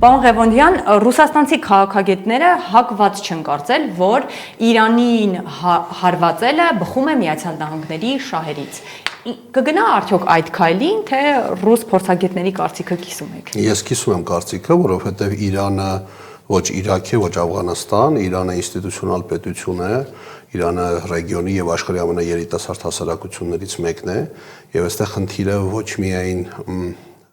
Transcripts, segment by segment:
Պարոն Ղևոնդյան, ռուսաստանցի քաղաքագետները հակված չեն կարծել, որ Իրանին հարվածելը բխում է Միացյալ Նահանգների շահերից։ Կգնա արդյոք այդ քայլին, թե ռուս փորձագետների կարծիքը կիսում եք։ Ես կիսում եմ կարծիքը, որովհետև Իրանը ոչ Իրաք է, ոչ Աֆղանստան, Իրանը ինստիտուցիոնալ պետություն է, Իրանը ռեգիոնի եւ աշխարհի ամենաերիտասարդ հասարակություններից մեկն է, եւ այստեղ խնդիրը ոչ միայն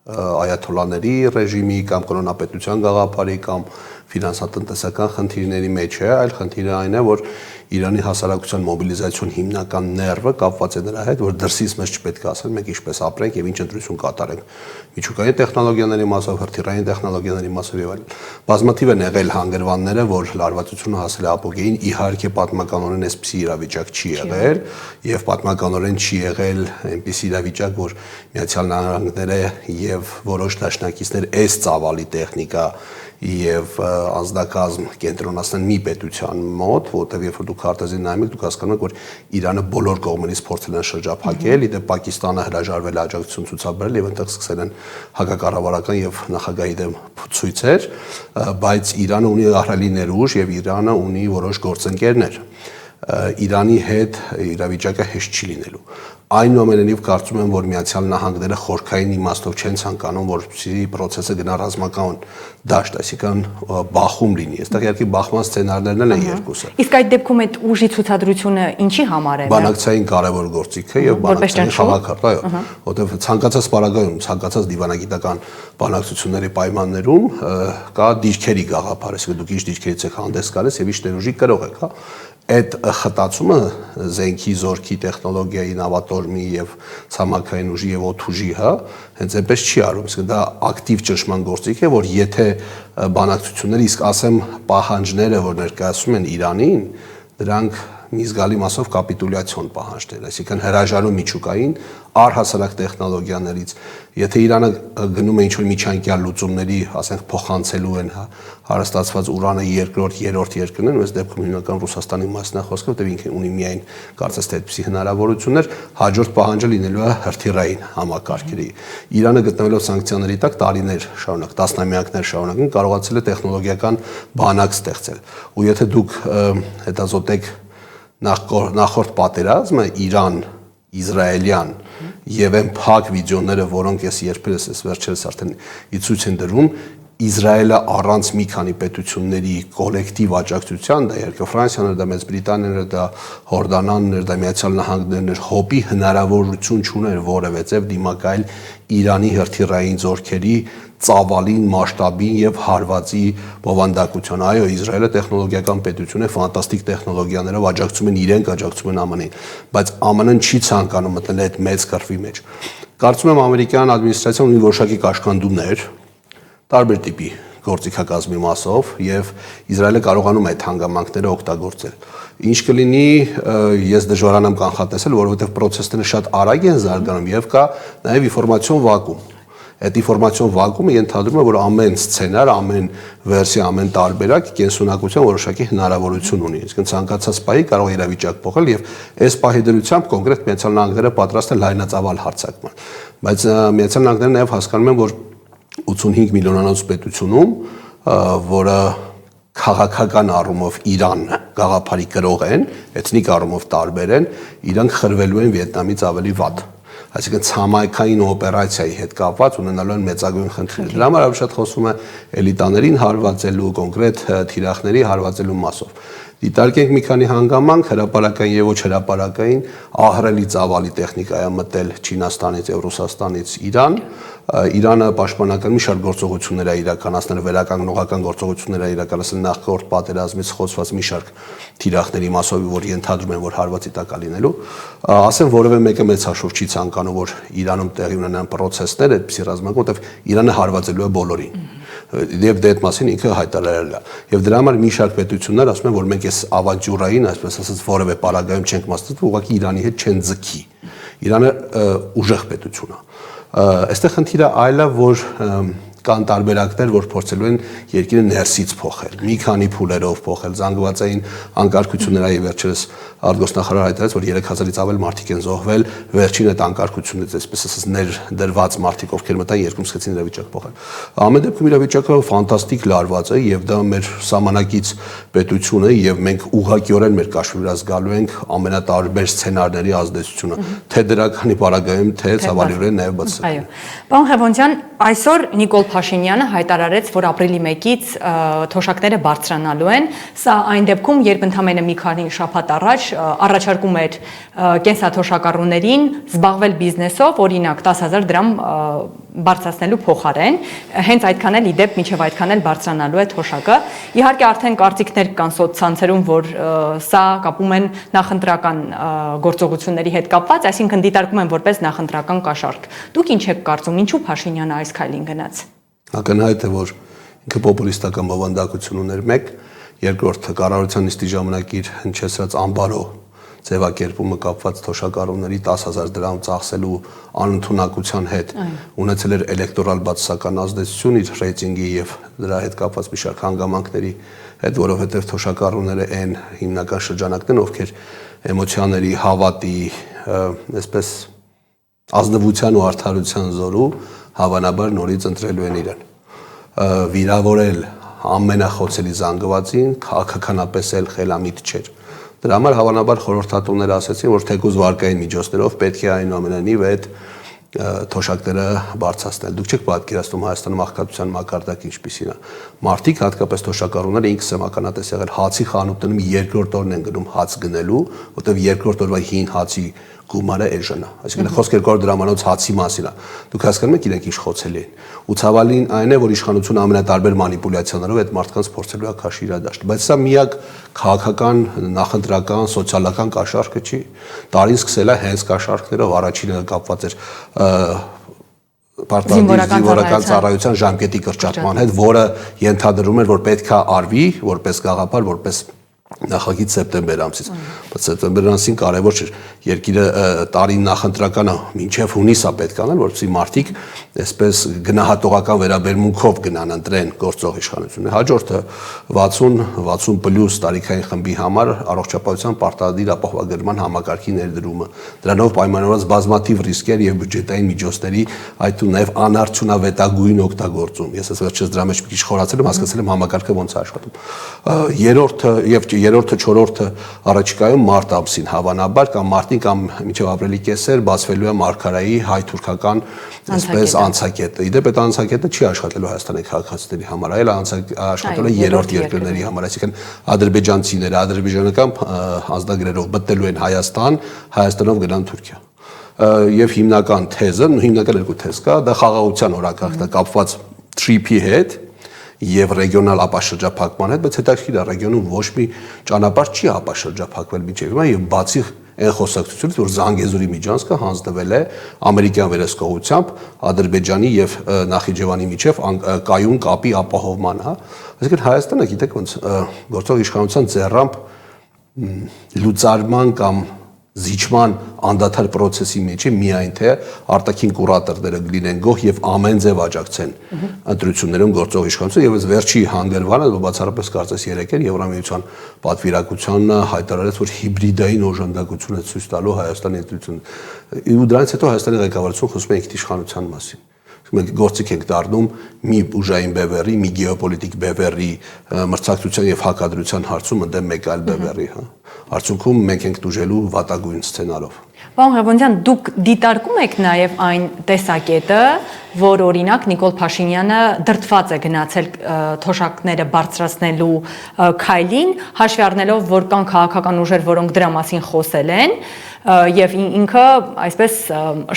այաթոլաների ռեժիմի կամ կրոնապետության գաղափարի կամ ֆինանսատնտեսական խնդիրների մեջ է, այլ խնդիրը այն է, որ Իրանի հասարակության մոբիլիզացիոն հիմնական ներվը կապված է նրա հետ, որ դրսից մեզ չպետք է ասեն մենք ինչպես ապրենք եւ ինչ ընտրություն կատարենք։ Միջուկային տեխնոլոգիաների մասով, հրթիռային տեխնոլոգիաների մասով եւ այլն։ Բազմաթիվ են եղել հանգրվանները, որ լարվածությունը հասել է ապոգեին, իհարկե պատմականորեն այսպիսի իրավիճակ չի եղել եւ պատմականորեն չի եղել այնպիսի իրավիճակ, որ Միացյալ Նահանգները եւ որոշ դաշնակիցներ այս ծավալի տեխնիկա եւ անձնակազմ կենտրոնացնեն մի պետության մոտ, որտեղ երբ որ դուք քարտեզին նայում եք, դուք հասկանում եք, որ Իրանը բոլոր կողմերից փորձել են շրջափակել, իդեպ Պակիստանը հրաժարվել է աջակցություն ցուցաբերել եւ այնտեղ սկսել են հակակառավարական եւ նախագահի դեմ ցույցեր, բայց Իրանը ունի ահռելի ներուժ եւ Իրանը ունի որոշ գործընկերներ։ Իրանի հետ իրավիճակը հեշտ չի լինելու։ Այնուամենայնիվ կարծում եմ, որ Միացյալ Նահանգները խորքային իմաստով չեն ցանկանում, որպեսզի process-ը գնա ռազմական դաշտ, այսինքն բախում լինի։ Այստեղ իհարկե բախման սցենարներն են երկուսը։ Իսկ այդ դեպքում այդ ուժի ցուցադրությունը ինչի համար է։ Բանակցային կարևոր գործիք է եւ բանակցային խաղակարգ, այո, որտեղ ցանկացած պարագայում, ցանկացած դիվանագիտական բանակցությունների պայմաններում կա դիրքերի գաղափար, այսինքն դուք ինչ դիրքերից եք հանդես գալիս եւ ինչ ներուժի կրող եք, հա։ Այդ խտացումը զենքի, զորքի, տեխնոլոգիայի, նավատորմի եւ ցամաքային ուժի եւ օդուժի, հա, հենց այնպես չի արվում, իսկ դա ակտիվ ճնշման գործիք է, որ եթե բանակցությունները իսկ ասեմ պահանջները, որ ներկայացում են Իրանին, դրանք մի զգալի մասով կապիտուլյացիոն պահանջներ, այսինքն հրաժարում միջուկային առհասարակ տեխնոլոգիաներից, եթե Իրանը գնում է ինչ-որ միջանկյալ լուծումների, ասենք փոխանցելու են հարստացված ուրանը երկրորդ, երրորդ երկրներն, այս դեպքում հիմնական Ռուսաստանի մասն է խոսքը, որտեղ ինքը ունի միայն կարծես թե այդպիսի հնարավորություններ, հաջորդ պահանջը լինելու է հրթիռային համակարգերի։ Իրանը գտնվելով սանկցիաների տակ տարիներ շարունակ, տասնամյակներ շարունակ կարողացել է տեխնոլոգիական բանակ ստեղծել։ Ու եթե դուք հետազոտեք նախորդ պատերազմը Իրան, Իսրայելյան եւ այն փակ վիդեոները, որոնք ես երբերս վերջերս արդեն ցույց են դրում, Իսրայելը առանց մի քանի պետությունների կոլեկտիվ աջակցության, դա իհարկե Ֆրանսիան էր, դա Մեծ Բրիտանիան էր, դա Հորդանանն էր, դա Միացյալ Նահանգներն էր, հոպի հնարավորություն չուներ որևէ դիմակայել Իրանի հրթիռային զորքերի ծավալին, մասշտաբին եւ հարվածի բովանդակության։ Այո, Իսրայելը տեխնոլոգիական պետություն է, ֆանտաստիկ տեխնոլոգիաներով աջակցում են իրենք, աջակցում են ԱՄՆ-ին, բայց ԱՄՆ-ն չի ցանկանում մտնել այդ մեծ կռվի մեջ։ Կարծում եմ ամերիկյան ադմինիստրացիան ունի որոշակի կաշկանդումներ, տարբեր տիպի գործիքակազմի մասով եւ Իսրայելը կարողանում է այդ հանգամանքները օգտագործել։ Ինչ կլինի, ես դժվարանամ կանխատեսել, որովհետեւ process-ները շատ արագ են զարգանում եւ կա նաեւ ինֆորմացիոն վակուում։ Այդ ինֆորմացիոն վակուումը ենթադրում է, որ ամեն սցենար, ամեն վերսիա, ամեն տարբերակ կենսունակության որոշակի հնարավորություն ունի։ Իսկ ցանկացած պահի կարող է իրավիճակ փոխել եւ այս պահի դրությամբ կոնկրետ Միացյալ Նահանգները պատրաստ են լայնածավալ հարձակման։ Բայց Միացյալ Նահանգները նաեւ հասկանում են, որ 85 միլիոնանոց պետությունում, որը քաղաքական առումով Իրան գաղափարի կրող են, էթնիկ առումով տարբեր են, իրանք խրվելու են Վիետնամից ավելի վատ։ Այսինքն ցամաքային օպերացիայի հետ կապված ունենալու են մեծագույն խնդիրներ։ Դրա համար շատ խոսում է էլիտաներին հարվածելու, կոնկրետ թիրախների հարվածելու մասով։ Դիտարկենք մի քանի հանգամանք, հրապարակային եւ ոչ հրապարակային, ահռելի ծավալի տեխնիկա է մտել Չինաստանից եւ Ռուսաստանից Իրան։ Իրանը պաշտպանական մի շարք գործողություններ է իրականացնել, վերականգնողական գործողություններ է իրականացնել նախորդ պատերազմից խոցված մի շարք թիրախների մասով, որ ենթադրում են, որ հարվածի տակ է լինելու։ Ասեմ, որևէ մեկը մեծ հաշվով չի ցանկանում, որ Իրանում տեղի ունենան process-ներ, այդպիսի ռազմական, որտեղ Իրանը հարվածելու է բոլորին։ Եվ դե այդ մասին ինքը հայտարարել է։ Եվ դրա համար մի շարք պետություններ ասում են, որ մենք այս ավանտյուրային, այսպես ասած, որևէ պարագայում չենք մասնակցում, ուղղակի Իրանի հետ չեն ձգի։ Իրանը ուժեղ պետություն է։ Այստեղ խնդիրը այլ է, որ կան տարբերակներ, որ փորձելու են երկիրը ներսից փոխել, մի քանի փուլերով փոխել, զանգվածային անկարգություններ, այ վերջերս արտգործնախարարը հայտարարեց, որ 3000-ից ավել մարդիկ են զոհվել, վերջին այդ անկարգությունից, այսպես ասած, ներդրված մարդիկ, ովքեր մտան երկում սկսեցին իրավիճակ փոխել։ Ամեն դեպքում իրավիճակը ֆանտաստիկ լարված է եւ դա մեր սահմանակից պետություն է եւ մենք ուղղակիորեն մեր կաշվի վրա զգալու ենք ամենատարբեր սցենարների ազդեցությունը, թե դրականի պարագայում, թե ցավալիորեն նաեւ բացի։ Այո։ Պարոն Ղևոնդյան, այսօր Նիկոլ Փաշինյանը հայտարարեց, որ ապրիլի 1-ից թոշակները բարձրանալու են։ Սա այն դեպքում, երբ ընդամենը մի քանի շաբաթ առաջ առաջարկում էր կենսաթոշակառուներին զբաղվել բիզնեսով, օրինակ 10,000 դրամ բարձրացնելու փոխարեն, հենց այդքան էլ իդեպ մինչև այդքան էլ բարձրանալու է թոշակը։ Իհարկե արդեն կարծիքներ կան սոցցանցերում, որ սա կապում են նախընտրական գործողությունների հետ կապված, այսինքն դիտարկում են որպես նախընտրական կաշառք։ Դուք ինչ եք կարծում, ինչու Փաշինյանը այս քայլին գնաց։ Ակնհայտ է, որ ինքը պոպուլիստական բովանդակություն ուներ մեկ, երկրորդ կառավարության նիստի ժամանակ իր հնչեցրած ամբարո ձևակերպումը կապված թոշակառուների 10,000 դրամ ծախսելու անընդունակության հետ ունեցել էր էլեկտորալ բացասական ազդեցություն իր ռեյտինգի եւ դրա հետ կապված մի շարք հանգամանքների հետ, որովհետեւ թոշակառուները այն հիմնական շրջանակներն, ովքեր էմոցիաների, հավատի, այսպես ազնվության ու արդարության զորու հավանաբար նորից ընտրելու են իրեն։ Վիրավորել ամենախոցելի զանգվածին քաղաքականապես էլ խելամիտ չէր։ Դրա համար հավանաբար խորհրդատուները ասացին, որ թեկուզ վարկային միջոցներով պետք է այնուամենայնիվ այդ թոշակները բարձրացնել։ Դուք չեք պատկերացնում Հայաստանում աղքատության մակարդակը ինչպիսին է։ Մարդիկ, հատկապես թոշակառուները, ինքս եմ ականատես եղել, հացի խանութներում երկրորդ օրն են գնում հաց գնելու, որտեղ երկրորդ օրվա հին հացի գումարը էժան է։ Այսինքն խոսքը 200 դրամանոց հացի մասին է։ Դուք հասկանում եք իրենք ինչ խոցելի են։ Ու ցավալին այն է, որ իշխանությունը ամենատարբեր մանիպուլյացիաներով այդ մարդկանց փորձելու է քաշ իրադարձ։ Բայց սա միակ քաղաքական, նախընտրական, սոցիալական կաշառքը չի։ Տարին սկսել է հենց կաշառքներով, առաջինը կապված էր զինվորական ծառայության ժամկետի կրճատման հետ, որը ենթադրում էր, որ պետք է արվի որպես գաղափար, որպես նախագիծ սեպտեմբեր ամսից, բայց սեպտեմբեր ամսին կարևոր չէր, երկիրը տարին նախընտրականը մինչև հունիս է պետք անել, որպեսզի մարդիկ այսպես գնահատողական վերաբերմունքով գնան ընտրեն գործող իշխանությունը։ Հաջորդը 60+ տարիքային խմբի համար առողջապահության պարտադիր ապահովագրման համակարգի ներդրումը, դրանով պայմանավորված բազմաթիվ ռիսկեր եւ բյուջետային միջոցների, այդ ու նաեւ անարդյունավետագույն օգտագործում։ Ես այս վերջերս դրա մեջ մի քիչ խորացել եմ, հասկացել եմ համակարգը ոնց է աշխատում։ Երրորդը, չորրորդը առաջիկայում մարտ ամսին հավանաբար կամ մարտին կամ մինչև ապրիլի կեսեր բացվելու է Մարգարայի հայ-թուրքական այսպես անցակետը։ Իդեպ այդ անցակետը չի աշխատելու Հայաստանի քաղաքացիների համար, այլ աշխատելու է երրորդ երկրների համար, այսինքն ադրբեջանցիները ադրբեջանական ազդագրերով մտնելու են Հայաստան, Հայաստանով գնան Թուրքիա։ Եվ հիմնական թեզը, հիմնական երկու թեզ կա, դա խաղաղության օրակարգն է կապված TRIP-ի հետ եւ ռեգիոնալ ապաշրջափակման հետ, բայց հետաքրքիր է ռեգիոնում ոչ մի ճանապարհ չի ապաշրջափակվել մինչեւ հիմա եւ բացի այն խոսակցությունից, որ Զանգեզուրի միջանցքը հանձնվել է ամերիկյան վերահսկողությամբ Ադրբեջանի եւ Նախիջևանի միջև կայուն կապի ապահովման, հա։ Այսինքն Հայաստանը, գիտեք ոնց գործող իշխանության ձեռամբ լուծարման կամ զիջման անդադար process-ի մեջ է միայն թե արտաքին կուրատորները լինեն գոհ եւ ամեն ձև աջակցեն ընտրություններում գործող իշխանությունը եւ այս վերջի հանգրվանը բացառապես կարծես 3 Եվրամիության պատվիրակությունը հայտարարեց, որ հիբրիդային օժանդակություն է ցույց տալու Հայաստանի ընտրությունը։ Ու դրանից հետո Հայաստանի ղեկավարությունը խոսում է ինքնիշխանության մասին։ Մենք գործիք ենք դառնում մի ուժային բևեռի, մի գեոպոլիտիկ բևեռի մրցակցության եւ հակադրության հարցում ընդդեմ մեկ այլ բևեռի, հա։ Արդյունքում մենք ենք դուժելու վատագույն սցենարով։ Պարոն Ղևոնդյան, դուք դիտարկում եք նաև այն տեսակետը, որ օրինակ Նիկոլ Փաշինյանը դրդված է գնացել թոշակները բարձրացնելու քայլին, հաշվի առնելով, որ կան քաղաքական ուժեր, որոնք դրա մասին խոսել են, եւ ինքը այսպես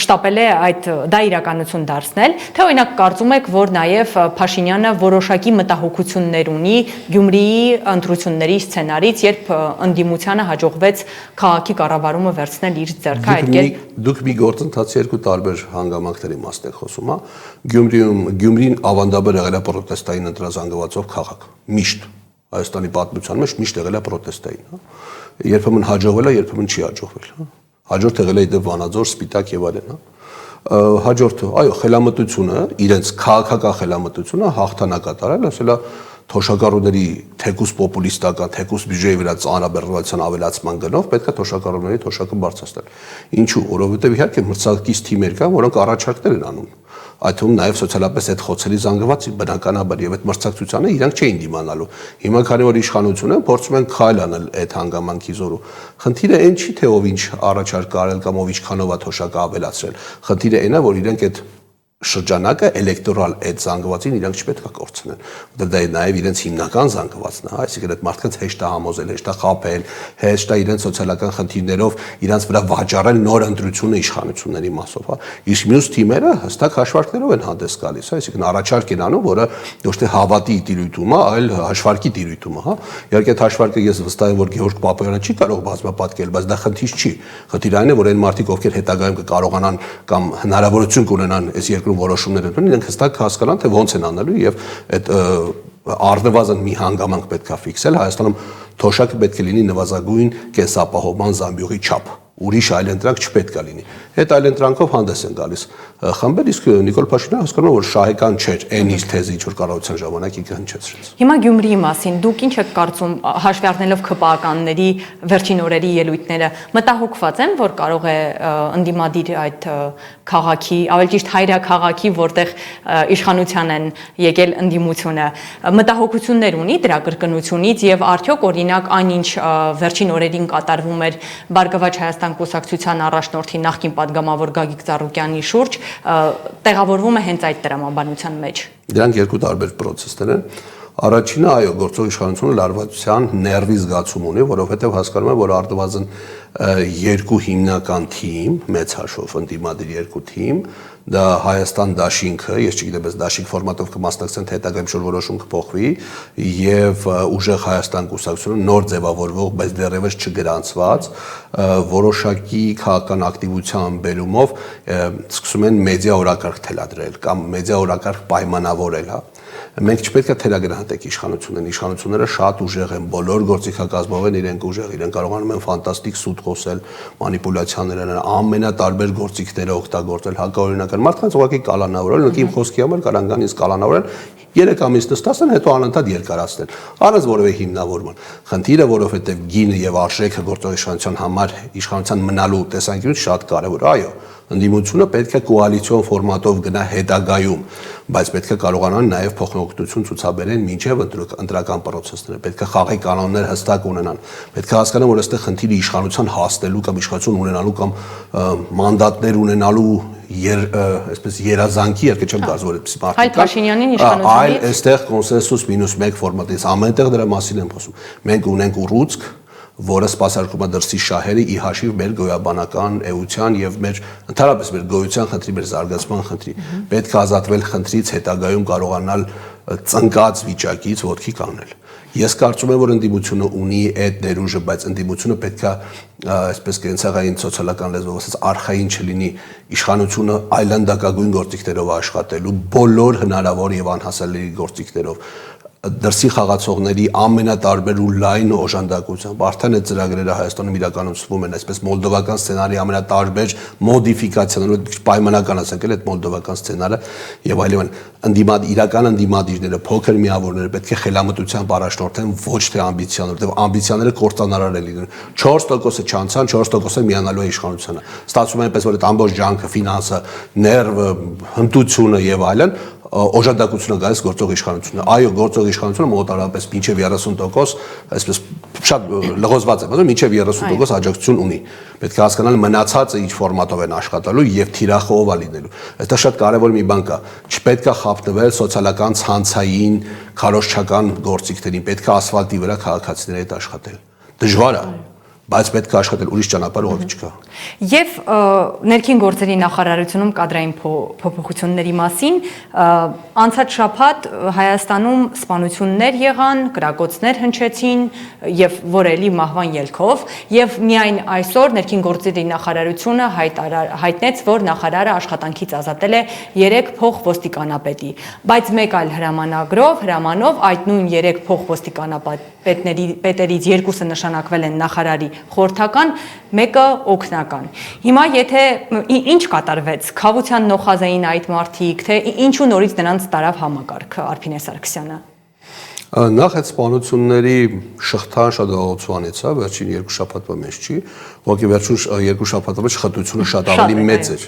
շտապել է այդ դա իրականություն դարձնել, թե օրինակ կարծում եք, որ նաև Փաշինյանը որոշակի մտահոգություններ ունի Գյումրիի ընտրությունների սցենարից, երբ ընդդիմությանը հաջողվեց քաղաքի կառավարումը վերցնել իր ձեռքը, այդ կերպ դուք մի գործընթացի երկու տարբեր հանգամանքների մասն եք խոսում, հա։ Գյումրին ավանդաբար եղել է պրոտեստային ընտրազանգվածով քաղաք, միշտ Հայաստանի պատմության մեջ միշտ եղել է պրոտեստային, հա։ Երբեմն հաջողվել է, երբեմն չի հաջողվել, հա։ Հաջորդ եղել է իդեպ Վանաձոր, Սպիտակ եւ այլն, հա։ Հաջորդը, այո, խելամտությունը, իրենց քաղաքական խելամտությունը հաղթանակատարել, ասելա թոշակառուների թեկուս պոպուլիստական, թեկուս բյուջեի վրա ծանրաբեռնվածության ավելացման գնով պետք է թոշակառուների թոշակը բարձրացնել։ Ինչու՞, որովհետև իհարկե մրցակից թիմեր կան, որոնք առաջարկներ են անում։ Այդ թվում նաև սոցիալապես այդ խոցելի զանգված բնականաբար եւ այդ մրցակցությանը իրանք չէին դիմանալու։ Հիմա քանի որ իշխանությունը փորձում են քայլ անել այդ հանգամանքի զորու։ Խնդիրը այն չի թե ով ինչ առաջարկ արել կամ ով ինչքանով է թոշակը ավելացրել։ Խնդիրը այն է, որ իրենք այդ շրջանակը էլեկտորալ այդ զանգվածին իրանք չպետք է կորցնեն, որտեղ դա նաև իրենց հիմնական զանգվածն է, այսինքն այդ մարդկանց հեշտ է համոզել, հեշտ է խաբել, հեշտ է իրենց սոցիալական խնդիրներով իրանց վրա վաճառել նոր ընտրությունը իշխանությունների մասով, հա։ Իսկ մյուս թիմերը հստակ հաշվարկներով են հանդես գալիս, այսինքն առաջարկ են անում, որը ոչ թե հավատի տիրույթում է, այլ հաշվարկի տիրույթում է, հա։ Իհարկե այդ հաշվարկը ես վստահ եմ, որ Գեորգ Պապոյանը չի կարող բազմապատկել, բայց դա խնդիր չի։ Խնդիրը այն է, որ այն մարդիկ, ովքեր հետագայում կկարողանան կամ հնարավորություն կունենան այս երկրում որոշումներ ընդունել, իրենք հստակ հասկանան, թե ոնց են անելու եւ այդ առնվազն մի հանգամանք պետք է ֆիքսել։ Հայաստանում թոշակը պետք է լինի նվազագույն կենսապահովման զամբյուղի չափ, ուրիշ այլընտրանք չպետք է լինի։ Այդ այլընտրանքով հանդես են գալիս խմբեր, իսկ Նիկոլ Փաշինյանը հասկանում է, որ շահեկան չէր այն իր թեզը, ինչ որ կառավարության ժամանակ ինքը հնչեցրեց։ Հիմա Գյումրիի մասին դուք ինչ եք կարծում, հաշվի առնելով ՔՊԱ-ականների վերջին օրերի ելույթները, մտահոգված են, որ կարող է ընդդիմադիր այդ քաղաքի, ավելի ճիշտ հայրաքաղաքի, որտեղ իշխանության են եկել ընդդիմությունը, մտահոգություններ ունի դրա կրկնությունից եւ արդյոք օրինակ այնինչ վերջին օրերին կատարվում էր Բարգավաճ Հայաստան կուսակցության առաջնորդի նախկին падգամավոր Գագիկ Ծառուկյանի շուրջ, տեղավորվում է հենց այդ տրամաբանության մեջ։ Դրանք երկու տարբեր process-ներ են։ Առաջինը, այո, գործող իշխանությունը լարվածության ներվի զգացում ունի, որովհետև հասկանում է, որ առնվազն երկու հիմնական թիմ, մեծ հաշվով ընդդիմադիր երկու թիմ, դա Հայաստան դաշինքը, ես չգիտեմ, այս դաշինք ֆորմատով կմասնակցեն, թե հետագայում շուտ որոշում կփոխվի, եւ ուժեղ Հայաստան կուսակցությունը նոր ձևավորվող, բայց դեռևս չգրանցված որոշակի քաղաքական ակտիվության բերումով սկսում են մեդիա օրակարգ թելադրել կամ մեդիա օրակարգ պայմանավորել, հա։ Մենք չպետք է թերագնահատենք իշխանություններին, իշխանությունները շատ ուժեղ են, բոլոր գործիքակազմով են իրենք ուժեղ, իրենք կարողանում են ֆանտաստիկ սուտ խոսել, մանիպուլյացիաներ անեն, ամենատարբեր գործիքները օգտագործել, հակաօրինական մարդկանց ուղղակի կալանավորել, նույնիսկ իմ խոսքի համար կարան գան ինձ կալանավորել, 3 ամիս նստասեն, հետո անընդհատ երկարացնել, առանց որևէ հիմնավորման։ Խնդիրը, որովհետև գինը եւ արժեքը գործող իշխանության համար իշխանության մնալու տեսանկյունից շատ կարեւոր է, այո։ Ընդդիմությունը պետք է կոալիցիոն ֆորմատով գնա հետագայում, բայց պետք է կարողանան նաև փոխնոկություն ցուցաբերեն մինչև ընտրական process-ները, պետք է խաղի կանոններ հստակ ունենան, պետք է հասկանան, որ այստեղ խնդիրը իշխանության հասնելու կամ իշխանություն ունենալու կամ մանդատներ ունենալու այսպես երազանքի երկը չեմ կարծում որ այդպես մարդիկ Հայ Փաշինյանին իշխանությունից այլ այստեղ կոնսենսուս -1 ֆորմատից ամենտեղ դրա մասին եմ խոսում։ Մենք ունենք ուռուցք, որը սպասարկում է դրսի շահերը ի հաշիվ մեր գոյաբանական էության եւ մեր ընդհանրապես մեր գոյության խնդրի, մեր զարգացման խնդրի։ Պետք է ազատվել խնդրից, հետագայում կարողանալ ծնկած վիճակից ոտքի կանգնել։ Ես կարծում եմ, որ ընդդիմությունը ունի այդ ներուժը, բայց ընդդիմությունը պետք է այսպես կենցաղային սոցիալական լեզվով ասած արխային չլինի, իշխանությունը այլանդակագույն գործիքներով աշխատելու, բոլոր հնարավոր եւ անհասանելի գործիքներով դրսի խաղացողների ամենատարբեր ու լայն օժանդակությամբ արդեն այդ ծրագրերը Հայաստանում իրականացվում են, այսպես մոլդովական սցենարի ամենատարբեր մոդիֆիկացիաներով պայմանական ասենք էլ այդ մոլդովական սցենարը եւ այլն իրական ընդդիմադիրները, փոքր միավորները պետք է խելամտությամբ առաջնորդեն, ոչ թե ամբիցիաներով, որտեղ ամբիցիաները կործանարար են լինում։ 4%-ը չանցան, 4%-ը միանալու է իշխանությանը։ Ստացվում է այնպես, որ այդ ամբողջ ջանքը, ֆինանսը, ներվը, հմտությունը եւ այլն օժանդակությունը գալիս գործող իշխանությունը։ Այո, գործող իշխանությունը մոտավորապես մինչև 30%, այսպես շատ լղոզված է, բայց մինչև 30% աջակցություն ունի։ Պետք է հասկանալ մնացածը ինչ ֆորմատով են աշխատելու եւ թիրախով է լինելու։ Այստեղ շատ կարեւոր մի բան կա։ Չպետք է խափտվել սոցիալական ցանցային, քարոզչական գործիքներին, պետք է ասֆալտի վրա քաղաքացիների հետ աշխատել։ Դժվար է, բայց պետք է աշխատել, ուրիշ ճանապարհ ուղղակի չկա։ Եվ ներքին գործերի նախարարությունում կադրային փոփոխությունների մասին անցած շաբաթ Հայաստանում սպանություններ եղան, կրակոցներ հնչեցին եւ որելի մահվան ելքով եւ միայն այսօր ներքին գործերի նախարարությունը հայտնեց, որ նախարարը աշխատանքից ազատել է 3 փոխոստիկանապետի, բայց մեկ այլ հրամանով այդ նույն 3 փոխոստիկանապետներից 2-ը նշանակվել են նախարարի խորհրդական, մեկը օգնական։ Հիմա եթե ինչ կատարվեց, խավության նոխազ էին այդ մարդիկ, թե ինչու նորից նրանց տարավ համակարգը, Արփինե Սարգսյանը։ Նախ այդ սպանությունների շղթան շատ ողջունից է, վերջին 2 շաբաթվա մեջ չի, ուղղակի վերջին 2 շաբաթվա մեջ խտությունը շատ ավելի մեծ էր։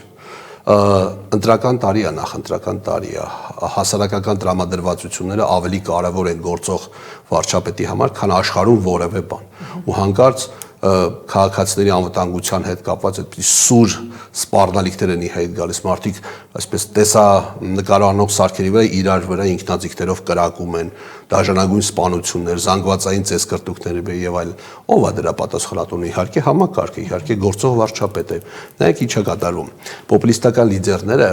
Ընտրական տարի է, նախ ընտրական տարի է, հասարակական տրամադրվածությունները ավելի կարևոր են գործող վարչապետի համար, քան աշխարհում որևէ բան։ Ու հանկարծ քաղաքացիների անվտանգության հետ կապված այդպես սուր սպառնալիքներ են հետ գալիս, մարդիկ այսպես տեսանկարահանող սարքերի վրա իրար վրա ինքնաձիգներով կրակում են, դաժանագույն սպանություններ, զանգվածային ծեսկրտուկներ եւ այլն։ Ո՞վ է դրա պատասխանատունը? Իհարկե համակարգը, իհարկե գործող վարչապետը։ Նայեք ինչ է կատարվում։ Պոպուլիստական լիդերները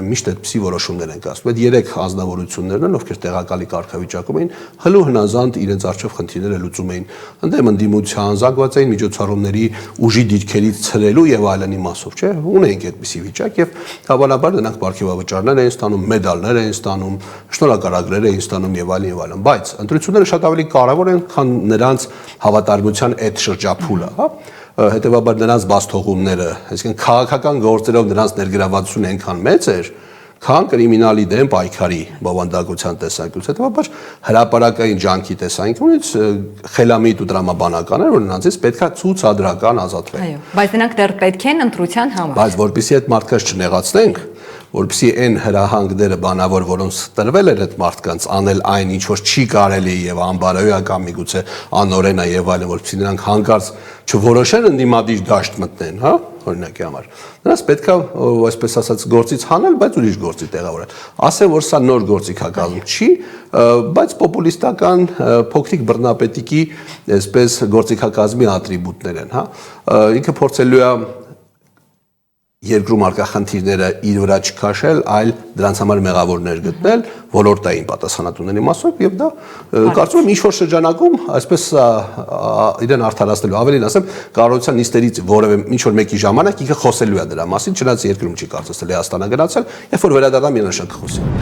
միշտ այդպիսի որոշումներ են կայացնում։ Այդ 3 անձնավորություններն են, ովքեր տեղակալի կարգավիճակում էին, հլու հնազանդ իրենց առջև խնդիրները լուծում էին ընդդեմ ընդդիմության, զանգվածային միջոցառումների ուժի դիրքերից ցրելու եւ այլնի մասով, չէ՞։ Ունենք այդպիսի վիճակ եւ հավանաբար նրանք ապարքեվավճարներ են ստանում, մեդալներ են ստանում, շնորհակալագրեր են ստանում եւ այլն եւ այլն, բայց ընտրությունները շատ ավելի կարեւոր են, քան նրանց հավատարմության այդ շրջափուլը, հա։ Հետևաբար նրանց բացթողումները, այսինքն քաղաքական գործերով նրանց ներգրավվածությունը այնքան մեծ էր, քան կրիմինալի դեմ պայքարի բովանդակության տեսանկյունից, հետևաբար հրապարակային ջանքի տեսանկյունից խելամիտ ու տրամաբանական էր, որ նրանցից պետքա ցուցադրական ազատվել։ Այո, բայց նրանք դեռ պետք են ընտրության համար։ Բայց որպեսզի այդ մարդկանց չնեղացնենք, որպեսզի այն հրահանգները բանավոր, որոնց տրվել էր այդ մարդկանց անել այն, ինչ որ չի կարելի եւ անբարոյական միգուցե անօրեն է եւ այլն, որպեսզի նրանք հանկարծ չորոշեն ընդդիմադիր դաշտ մտնեն, հա, օրինակի համար։ Նրանց պետքա, այսպես ասած, գործից հանել, բայց ուրիշ գործի տեղավորել։ Ասեն, որ սա նոր գործիքակազմ չի, բայց պոպուլիստական փոքրիկ բռնապետիկի, այսպես գործիքակազմի ատրիբուտներ են, հա։ Ինքը փորձելու է երկրում արկա խնդիրները իր վրա չքաշել, այլ դրանց համար մեղավորներ գտնել ոլորտային պատասխանատուների մասով եւ դա կարծում եմ ինչ որ շրջանակում այսպես իրեն արդարացնելու, ավելին ասեմ, կառավարության նիստերից որևէ ինչ որ մեկի ժամանակ ինքը խոսելու է դրա մասին, չնայած երկրում չի կարծես թե Լեհաստանը գնացել, երբ որ վերադառնա միանշանակ կխոսի։